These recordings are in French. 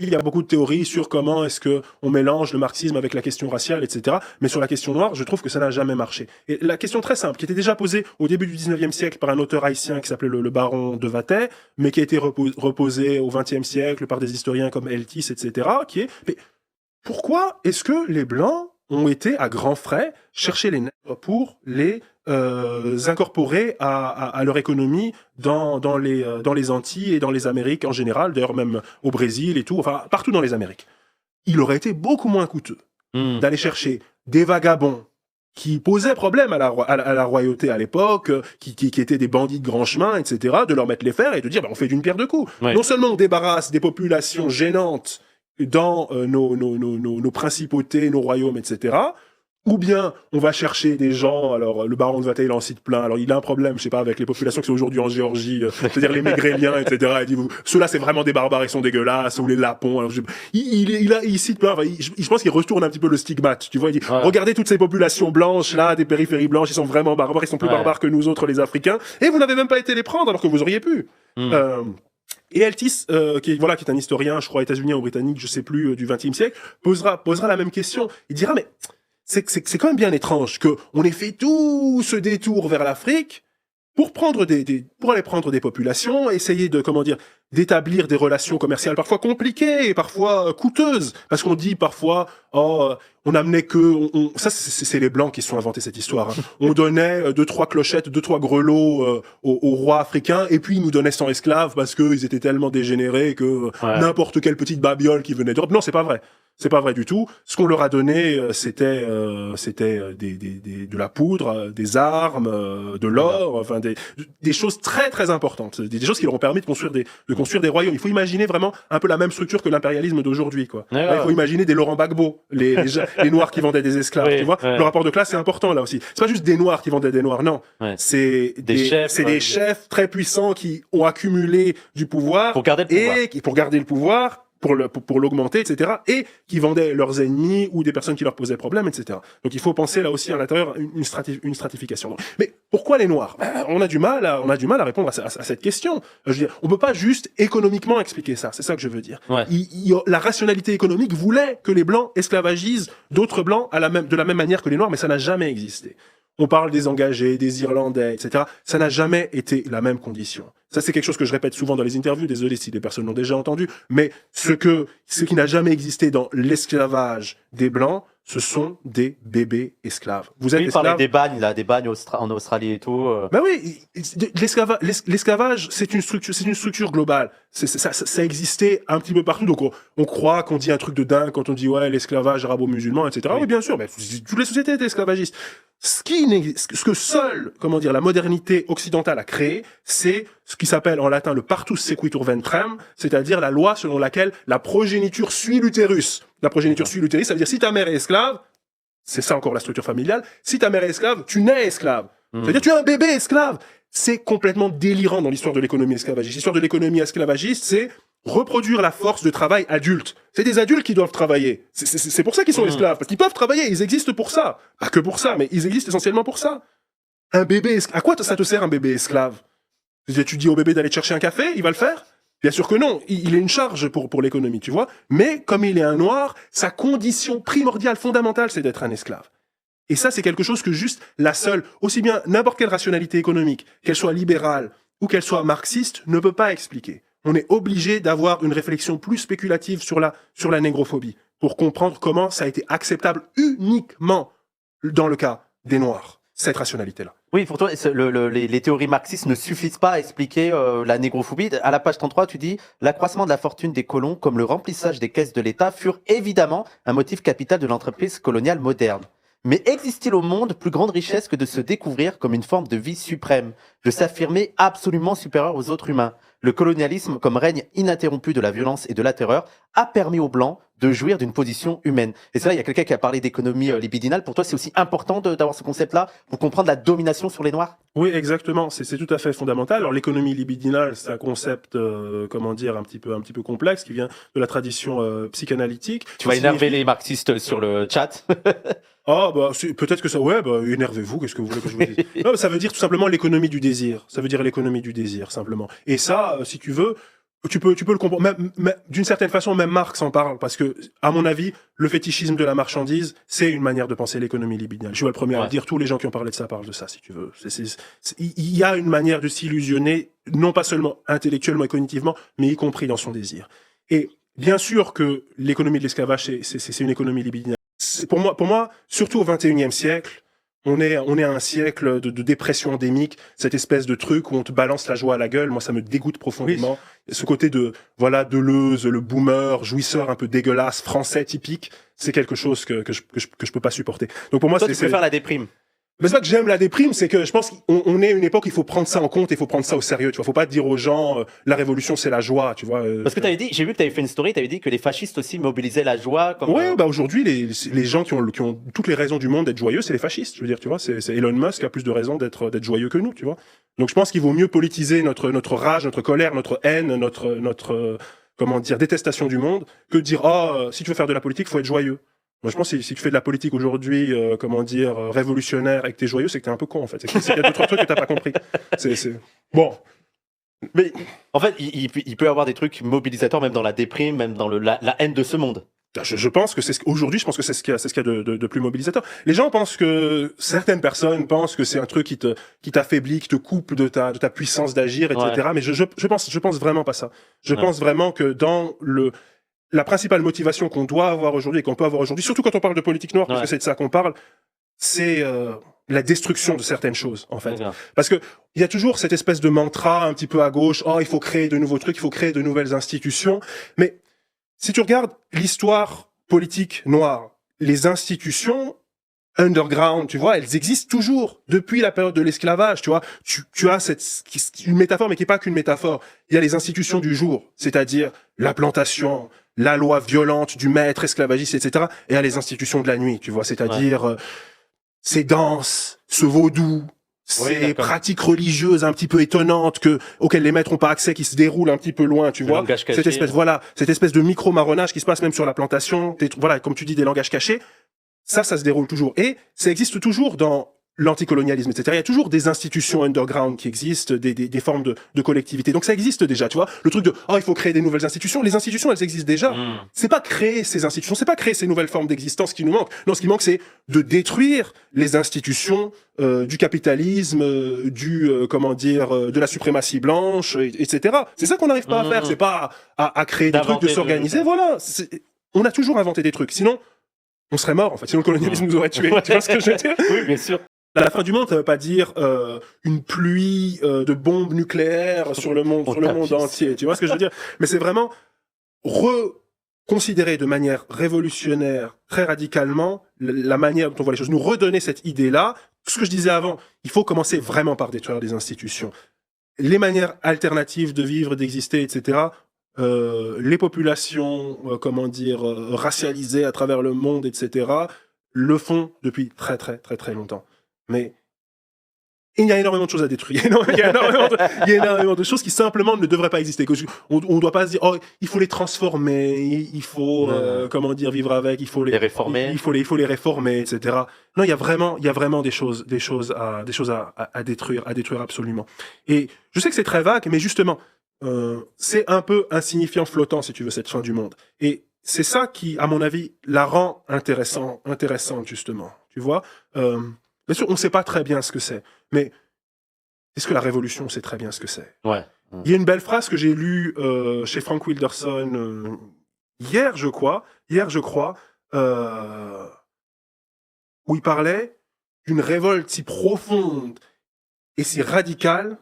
il y a beaucoup de théories sur comment est-ce que on mélange le marxisme avec la question raciale, etc. Mais sur la question noire, je trouve que ça n'a jamais marché. Et la question très simple, qui était déjà posée au début du 19e siècle par un auteur haïtien qui s'appelait le baron de Vatay, mais qui a été reposée au 20e siècle par des historiens comme Eltis, etc., qui est, mais pourquoi est-ce que les Blancs ont été à grands frais chercher les nègres pour les incorporer à leur économie dans les Antilles et dans les Amériques en général, d'ailleurs même au Brésil et tout, enfin partout dans les Amériques. Il aurait été beaucoup moins coûteux d'aller chercher des vagabonds qui posaient problème à la royauté à l'époque, qui étaient des bandits de grand chemin, etc., de leur mettre les fers et de dire on fait d'une pierre deux coups. Ouais. Non seulement on débarrasse des populations gênantes dans nos principautés, nos royaumes, etc., ou bien on va chercher des gens, alors le baron de Vatay il en cite plein, alors il a un problème, je sais pas, avec les populations qui sont aujourd'hui en Géorgie, c'est-à-dire les Mégréliens, etc. Il dit, ceux-là c'est vraiment des barbares, ils sont dégueulasses, ou les Lapons, alors, il cite plein, enfin, je pense qu'il retourne un petit peu le stigmate, tu vois, il dit, regardez toutes ces populations blanches là, des périphéries blanches, ils sont vraiment barbares, ils sont plus barbares que nous autres les Africains, et vous n'avez même pas été les prendre alors que vous auriez pu. Et Eltis, qui est un historien, je crois, états-unien ou britannique, je sais plus, du XXe siècle, posera la même question. Il dira, mais c'est quand même bien étrange que on ait fait tout ce détour vers l'Afrique pour aller prendre des populations, essayer d'établir des relations commerciales parfois compliquées et parfois coûteuses, parce qu'on dit parfois, on amenait ça c'est les Blancs qui se sont inventés cette histoire, hein. On donnait 2-3 clochettes, 2-3 grelots aux rois africains, et puis ils nous donnaient 100 esclaves parce qu'ils étaient tellement dégénérés que n'importe quelle petite babiole qui venait d'Europe. Non, c'est pas vrai. C'est pas vrai du tout. Ce qu'on leur a donné, c'était de la poudre, des armes, de l'or, enfin des choses très très importantes, des choses qui leur ont permis de construire des royaumes. Il faut imaginer vraiment un peu la même structure que l'impérialisme d'aujourd'hui, quoi. Là, il faut imaginer des Laurent Gbagbo, les Noirs qui vendaient des esclaves, tu vois. Le rapport de classe, c'est important là aussi. C'est pas juste des Noirs qui vendaient des Noirs, non. C'est des chefs très puissants qui ont accumulé du pouvoir pour garder le pouvoir. Et pour garder le pouvoir, pour l'augmenter, etc., et qui vendaient leurs ennemis ou des personnes qui leur posaient problème, etc. Donc il faut penser là aussi à l'intérieur une stratification. Mais pourquoi les Noirs? On a du mal à répondre à cette question. Je veux dire, on peut pas juste économiquement expliquer ça. C'est ça que je veux dire. La rationalité économique voulait que les Blancs esclavagisent d'autres Blancs de la même manière que les Noirs, mais ça n'a jamais existé. On parle des engagés, des Irlandais, etc. Ça n'a jamais été la même condition. Ça, c'est quelque chose que je répète souvent dans les interviews. Désolé si des personnes l'ont déjà entendu. Mais ce qui n'a jamais existé dans l'esclavage des Blancs, ce sont des bébés esclaves. Vous êtes esclave. Des bagnes, là, des bagnes en Australie et tout. Ben oui, l'esclavage, c'est une structure globale. Ça existait un petit peu partout. Donc, on croit qu'on dit un truc de dingue quand on dit, ouais, l'esclavage arabo-musulman, etc. Oui, bien sûr, mais toutes les sociétés étaient esclavagistes. Ce que seule, la modernité occidentale a créé, c'est ce qui s'appelle en latin le partus sequitur ventrem, c'est-à-dire la loi selon laquelle la progéniture suit l'utérus. La progéniture suit l'utérus, ça veut dire si ta mère est esclave, c'est ça encore la structure familiale, si ta mère est esclave, tu nais esclave. C'est-à-dire tu es un bébé esclave. C'est complètement délirant dans l'histoire de l'économie esclavagiste. L'histoire de l'économie esclavagiste, c'est reproduire la force de travail adulte. C'est des adultes qui doivent travailler. C'est pour ça qu'ils sont esclaves, parce qu'ils peuvent travailler, ils existent pour ça. Pas que pour ça, mais ils existent essentiellement pour ça. Un bébé esclave, à quoi ça te sert un bébé esclave? Tu dis au bébé d'aller chercher un café, il va le faire? Bien sûr que non, il est une charge pour l'économie, tu vois. Mais comme il est un noir, sa condition primordiale, fondamentale, c'est d'être un esclave. Et ça, c'est quelque chose que juste aussi bien n'importe quelle rationalité économique, qu'elle soit libérale ou qu'elle soit marxiste, ne peut pas expliquer. On est obligé d'avoir une réflexion plus spéculative sur la négrophobie pour comprendre comment ça a été acceptable uniquement dans le cas des Noirs, cette rationalité-là. Oui, pour toi, les théories marxistes ne suffisent pas à expliquer la négrophobie. À la page 33, tu dis « L'accroissement de la fortune des colons comme le remplissage des caisses de l'État furent évidemment un motif capital de l'entreprise coloniale moderne. Mais existe-t-il au monde plus grande richesse que de se découvrir comme une forme de vie suprême, de s'affirmer absolument supérieur aux autres humains? Le colonialisme, comme règne ininterrompu de la violence et de la terreur, a permis aux Blancs de jouir d'une position humaine. » Et c'est là, il y a quelqu'un qui a parlé d'économie libidinale. Pour toi, c'est aussi important d'avoir ce concept-là pour comprendre la domination sur les Noirs? Oui, exactement. C'est tout à fait fondamental. Alors, l'économie libidinale, c'est un concept, un petit peu complexe qui vient de la tradition psychanalytique. Tu vas énerver les marxistes sur le chat. Peut-être que ça, énervez-vous, qu'est-ce que vous voulez que je vous dise? Non, ça veut dire tout simplement l'économie du désir. Ça veut dire l'économie du désir, simplement. Et ça, si tu veux, Tu peux le comprendre. D'une certaine façon, même Marx en parle, parce que, à mon avis, le fétichisme de la marchandise, c'est une manière de penser l'économie libidinale. Je suis le premier à le dire. Tous les gens qui ont parlé de ça parlent de ça, si tu veux. Il y a une manière de s'illusionner, non pas seulement intellectuellement et cognitivement, mais y compris dans son désir. Et bien sûr que l'économie de l'esclavage, c'est une économie libidinale. Pour moi, surtout au XXIe siècle, on est à un siècle de dépression endémique, cette espèce de truc où on te balance la joie à la gueule. Moi, ça me dégoûte profondément. Oui. Ce côté de, voilà, Deleuze, le boomer, jouisseur un peu dégueulasse, français typique, c'est quelque chose que je peux pas supporter. Donc pour moi, toi, tu préfères la déprime. Mais c'est pas que j'aime la déprime, c'est que je pense qu'on est à une époque où il faut prendre ça en compte et il faut prendre ça au sérieux, tu vois. Faut pas dire aux gens, la révolution c'est la joie, tu vois. Parce que t'avais dit, j'ai vu que t'avais fait une story, t'avais dit que les fascistes aussi mobilisaient la joie. Comme ouais, bah aujourd'hui, les gens qui ont toutes les raisons du monde d'être joyeux, c'est les fascistes, je veux dire, tu vois. C'est Elon Musk qui a plus de raisons d'être joyeux que nous, tu vois. Donc je pense qu'il vaut mieux politiser notre rage, notre colère, notre haine, notre comment dire, détestation du monde, que de dire, si tu veux faire de la politique, faut être joyeux. Moi, je pense que si tu fais de la politique aujourd'hui, comment dire, révolutionnaire et que t'es joyeux, c'est que t'es un peu con, en fait. C'est qu'il y a d'autres trucs que t'as pas compris. Bon. Mais, en fait, il peut y avoir des trucs mobilisateurs, même dans la déprime, même dans la haine de ce monde. Je pense que aujourd'hui, je pense que c'est ce qu'il y a de plus mobilisateur. Les gens pensent certaines personnes pensent que c'est un truc qui t'affaiblit, qui te coupe de ta puissance d'agir, etc. Ouais. Mais je pense vraiment pas ça. Je pense vraiment que dans la principale motivation qu'on doit avoir aujourd'hui et qu'on peut avoir aujourd'hui, surtout quand on parle de politique noire, parce que c'est de ça qu'on parle, c'est la destruction de certaines choses, en fait. Parce que il y a toujours cette espèce de mantra un petit peu à gauche, il faut créer de nouveaux trucs, il faut créer de nouvelles institutions. Mais si tu regardes l'histoire politique noire, les institutions underground, tu vois, elles existent toujours depuis la période de l'esclavage, tu vois. Tu as une métaphore, mais qui est pas qu'une métaphore. Il y a les institutions du jour, c'est-à-dire la plantation, la loi violente du maître esclavagiste, etc. Et il y a les institutions de la nuit, tu vois, c'est-à-dire ces danses, ce vaudou, ces pratiques religieuses un petit peu étonnantes auxquelles les maîtres n'ont pas accès, qui se déroulent un petit peu loin, tu vois. Cette espèce de micro-marronnage qui se passe même sur la plantation, voilà, comme tu dis, des langages cachés. Ça se déroule toujours. Et ça existe toujours dans l'anticolonialisme, etc. Il y a toujours des institutions underground qui existent, des formes de collectivité. Donc ça existe déjà, tu vois. Le truc de, il faut créer des nouvelles institutions. Les institutions, elles existent déjà. C'est pas créer ces institutions, c'est pas créer ces nouvelles formes d'existence qui nous manquent. Non, ce qui manque, c'est de détruire les institutions du capitalisme, de la suprématie blanche, etc. C'est ça qu'on n'arrive pas à faire. C'est pas à créer des trucs, de s'organiser. Voilà. On a toujours inventé des trucs. Sinon, on serait mort, en fait. Sinon, le colonialisme nous aurait tués. Tu vois ce que je veux dire? Oui, bien sûr. À la fin du monde, ça veut pas dire une pluie de bombes nucléaires sur le monde entier. Tu vois ce que je veux dire? Mais c'est vraiment reconsidérer de manière révolutionnaire, très radicalement, la manière dont on voit les choses. Nous redonner cette idée-là. Ce que je disais avant, il faut commencer vraiment par détruire des institutions. Les manières alternatives de vivre, d'exister, etc., les populations, racialisées à travers le monde, etc., le font depuis très, très, très, très longtemps. Mais il y a énormément de choses à détruire. Il y a énormément de choses qui simplement ne devraient pas exister. On ne doit pas se dire, il faut les transformer, il faut, vivre avec, il faut les réformer. Il faut les réformer, etc. Non, il y a vraiment des choses à détruire absolument. Et je sais que c'est très vague, mais justement, c'est un peu insignifiant, flottant, si tu veux, cette fin du monde. Et c'est ça qui, à mon avis, la rend intéressante, justement. Tu vois, bien sûr, on ne sait pas très bien ce que c'est, mais est-ce que la révolution sait très bien ce que c'est? Ouais. Il y a une belle phrase que j'ai lue chez Frank Wilderson hier, je crois, où il parlait d'une révolte si profonde et si radicale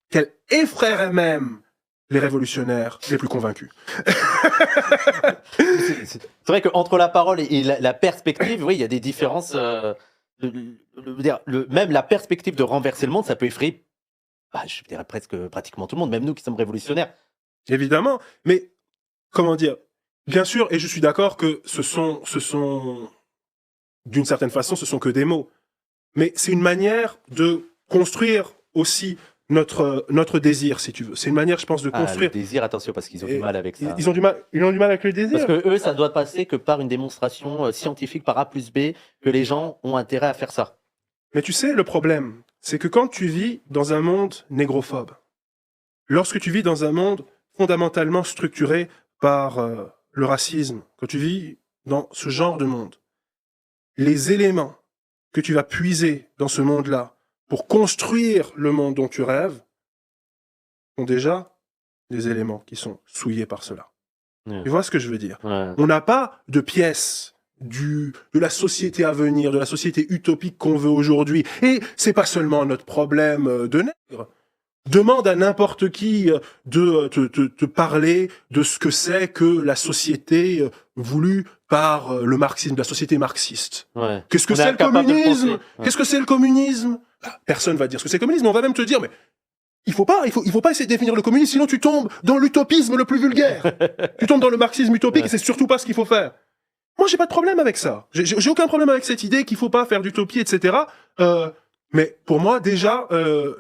qu'elle effraierait même les révolutionnaires les plus convaincus. C'est vrai qu'entre la parole et la perspective, oui, il y a des différences. Même la perspective de renverser le monde, ça peut effrayer, je dirais pratiquement tout le monde, même nous qui sommes révolutionnaires. Évidemment, mais comment dire? Bien sûr, et je suis d'accord que ce sont, d'une certaine façon, ce sont que des mots. Mais c'est une manière de construire aussi notre désir, si tu veux. C'est une manière, je pense, de construire. Le désir, attention, parce qu'ils ont du mal avec ça. Ils ont du mal avec le désir. Parce que eux, ça doit passer que par une démonstration scientifique par A plus B, que les gens ont intérêt à faire ça. Mais tu sais, le problème, c'est que quand tu vis dans un monde négrophobe, lorsque tu vis dans un monde fondamentalement structuré par le racisme, quand tu vis dans ce genre de monde, les éléments que tu vas puiser dans ce monde-là pour construire le monde dont tu rêves sont déjà des éléments qui sont souillés par cela. Ouais. Tu vois ce que je veux dire? Ouais. On n'a pas de pièces de la société à venir, de la société utopique qu'on veut aujourd'hui. Et c'est pas seulement notre problème de nègre. Demande à n'importe qui de te parler de ce que c'est que la société voulue par le marxisme, la société marxiste. Ouais. Qu'est-ce que On est c'est le incapable de communisme? penser. Ouais. Qu'est-ce que c'est le communisme? Personne va dire ce que c'est le communisme. On va même te dire, mais il faut pas essayer de définir le communisme, sinon tu tombes dans l'utopisme le plus vulgaire. Tu tombes dans le marxisme utopique et c'est surtout pas ce qu'il faut faire. Moi, j'ai pas de problème avec ça. J'ai aucun problème avec cette idée qu'il faut pas faire d'utopie, etc. Mais pour moi, déjà,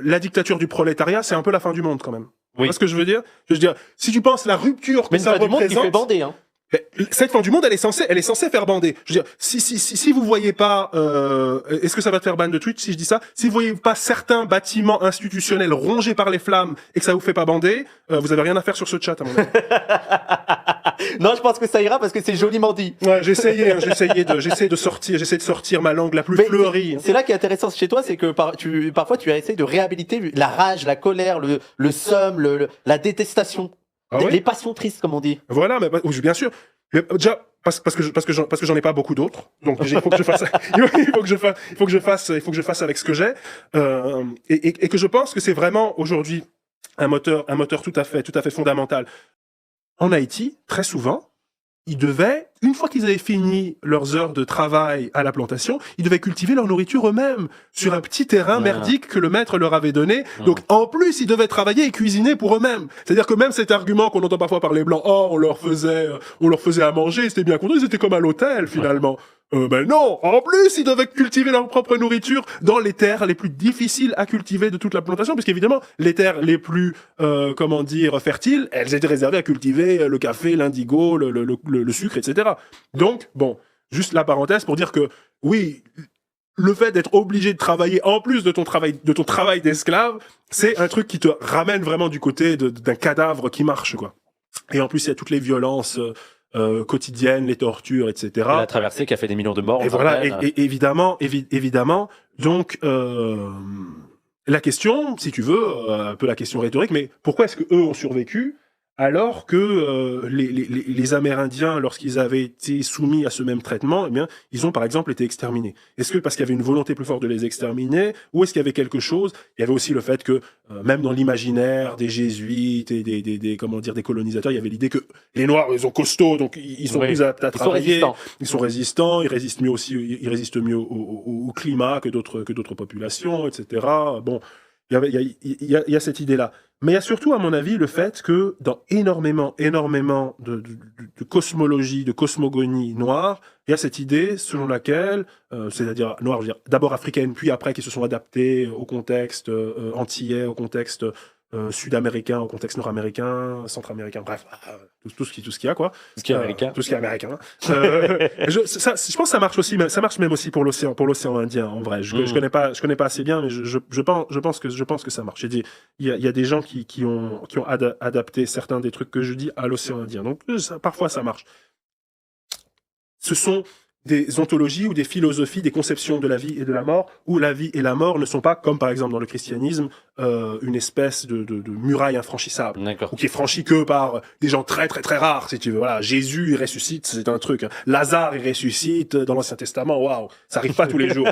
la dictature du prolétariat, c'est un peu la fin du monde quand même. Oui. Tu vois ce que je veux dire? Je veux dire, si tu penses la rupture que Mais ça c'est pas du monde qui représente, fait bander, hein. mais cette fin du monde, elle est censée faire bander. Je veux dire, si vous voyez pas, est-ce que ça va te faire ban de Twitch si je dis ça? Si vous voyez pas certains bâtiments institutionnels rongés par les flammes et que ça vous fait pas bander, vous avez rien à faire sur ce chat, à mon avis. Non, je pense que ça ira parce que c'est joliment dit. Ouais, j'essaie de sortir ma langue la plus Mais fleurie. c'est là qui est intéressant chez toi, c'est que parfois tu as essayé de réhabiliter la rage, la colère, le seum, la détestation, Ah ouais? les passions tristes, comme on dit. Voilà, mais oui, bien sûr. Mais déjà parce que j'en ai pas beaucoup d'autres. Donc il faut que je fasse il faut que je fasse avec ce que j'ai et que je pense que c'est vraiment aujourd'hui un moteur tout à fait fondamental. En Haïti, très souvent, ils devaient, une fois qu'ils avaient fini leurs heures de travail à la plantation, ils devaient cultiver leur nourriture eux-mêmes sur un petit terrain merdique que le maître leur avait donné. Donc, en plus, ils devaient travailler et cuisiner pour eux-mêmes. C'est-à-dire que même cet argument qu'on entend parfois par les Blancs, oh, on leur faisait à manger, c'était bien content, ils étaient comme à l'hôtel, finalement. Ben non, en plus, ils devaient cultiver leur propre nourriture dans les terres les plus difficiles à cultiver de toute la plantation, puisqu'évidemment, les terres les plus, fertiles, elles étaient réservées à cultiver le café, l'indigo, le sucre, etc. Donc, bon, juste la parenthèse pour dire que, oui, le fait d'être obligé de travailler en plus de ton travail d'esclave, c'est un truc qui te ramène vraiment du côté d'un cadavre qui marche, quoi. Et en plus, il y a toutes les violences, quotidiennes, les tortures, etc. Et la traversée qui a fait des millions de morts. Et voilà, et évidemment. Donc, la question, si tu veux, un peu la question rhétorique, mais pourquoi est-ce que eux ont survécu alors que les Amérindiens, lorsqu'ils avaient été soumis à ce même traitement, eh bien, ils ont par exemple été exterminés. Est-ce que parce qu'il y avait une volonté plus forte de les exterminer, ou est-ce qu'il y avait quelque chose? Il y avait aussi le fait que même dans l'imaginaire des jésuites et des colonisateurs, il y avait l'idée que les Noirs, ils sont costauds, donc ils sont plus aptes à travailler. Ils sont résistants, ils résistent mieux au climat que d'autres populations, etc. Bon, il y a cette idée-là. Mais il y a surtout, à mon avis, le fait que dans énormément de cosmologie, de cosmogonie noire, il y a cette idée selon laquelle, c'est-à-dire noire, je veux dire, d'abord africaine, puis après qui se sont adaptés au contexte antillais, au contexte sud-américain, au contexte nord-américain, centra-américain, bref, tout ce qu'il y a, quoi. Tout ce qui est américain. Tout ce qui est américain. Je pense que ça marche aussi, ça marche même aussi pour l'océan Indien, en vrai. Je connais pas assez bien, mais je pense que ça marche. J'ai dit, il y a des gens qui ont adapté certains des trucs que je dis à l'océan Indien. Donc, parfois, ça marche. Ce sont des ontologies ou des philosophies, des conceptions de la vie et de la mort, où la vie et la mort ne sont pas, comme par exemple dans le christianisme, une espèce de muraille infranchissable. D'accord. Ou qui est franchie que par des gens très très très rares, si tu veux. Voilà, Jésus, il ressuscite, c'est un truc. Hein. Lazare, il ressuscite dans l'Ancien Testament, waouh, ça arrive pas tous les jours.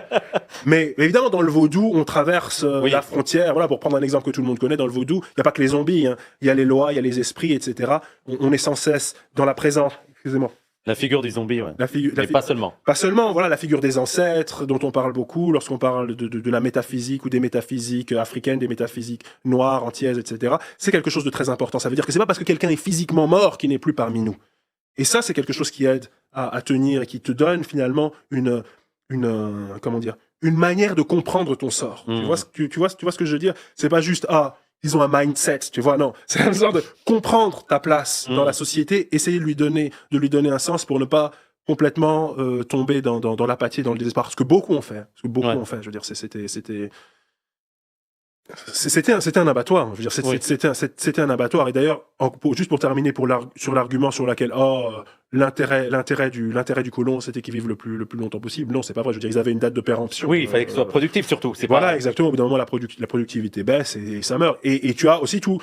Mais évidemment, dans le vaudou, on traverse la frontière. Voilà, pour prendre un exemple que tout le monde connaît, dans le vaudou, il n'y a pas que les zombies, hein. Il y a les lois, il y a les esprits, etc. On est sans cesse dans la présence. Excusez-moi. La figure du zombie, ouais. Mais pas seulement. Pas seulement, voilà, la figure des ancêtres, dont on parle beaucoup lorsqu'on parle de la métaphysique ou des métaphysiques africaines, des métaphysiques noires, antillaises, etc. C'est quelque chose de très important. Ça veut dire que c'est pas parce que quelqu'un est physiquement mort qu'il n'est plus parmi nous. Et ça, c'est quelque chose qui aide à tenir et qui te donne finalement une manière de comprendre ton sort. Tu vois ce que je veux dire? C'est pas juste, ils ont un mindset, tu vois, non. C'est une sorte de comprendre ta place dans la société, essayer de lui donner un sens pour ne pas complètement tomber dans l'apathie, dans le désespoir. Ce que beaucoup ont fait. Je veux dire, c'était C'était un abattoir. Je veux dire, Oui. c'était un abattoir. Et d'ailleurs, juste pour terminer sur l'argument sur laquelle l'intérêt du colon, c'était qu'il vive le plus longtemps possible. Non, c'est pas vrai. Je veux dire, ils avaient une date de péremption. Oui, il fallait que ce soit productif surtout. C'est Voilà, pas... exactement. Au bout d'un moment, la productivité baisse et ça meurt. Et tu as aussi tout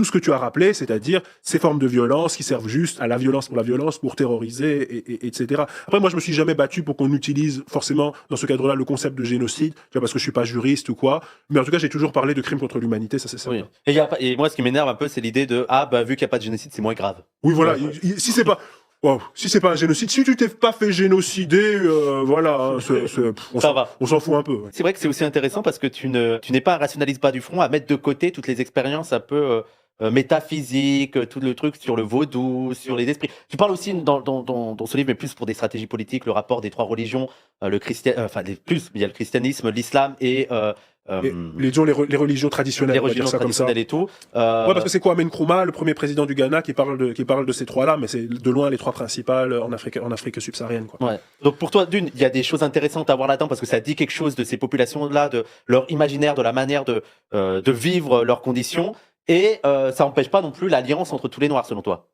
ce que tu as rappelé, c'est-à-dire ces formes de violence qui servent juste à la violence, pour terroriser, etc. Après, moi, je me suis jamais battu pour qu'on utilise forcément dans ce cadre-là le concept de génocide, tu vois, parce que je suis pas juriste ou quoi. Mais en tout cas, j'ai toujours parlé de crimes contre l'humanité, ça c'est certain. Oui. Et moi, ce qui m'énerve un peu, c'est l'idée de vu qu'il n'y a pas de génocide, c'est moins grave. Oui, voilà. Si c'est pas, wow, si c'est pas un génocide, si tu t'es pas fait génocider, voilà, hein, on s'en fout un peu. Ouais. C'est vrai que c'est aussi intéressant parce que tu n'es pas un rationaliste bas du front à mettre de côté toutes les expériences un peu métaphysiques, tout le truc sur le vaudou, sur les esprits. Tu parles aussi dans ce livre, mais plus pour des stratégies politiques, le rapport des trois religions, il y a le christianisme, l'islam et les religions traditionnelles, les on va religions dire ça comme ça. traditionnelles et tout. Ouais, parce que c'est Kwame Nkrumah, le premier président du Ghana, qui parle de ces trois-là, mais c'est de loin les trois principales en Afrique subsaharienne, quoi. Ouais. Donc pour toi, il y a des choses intéressantes à voir là-dedans parce que ça dit quelque chose de ces populations-là, de leur imaginaire, de la manière de vivre leurs conditions, et ça n'empêche pas non plus l'alliance entre tous les Noirs, selon toi.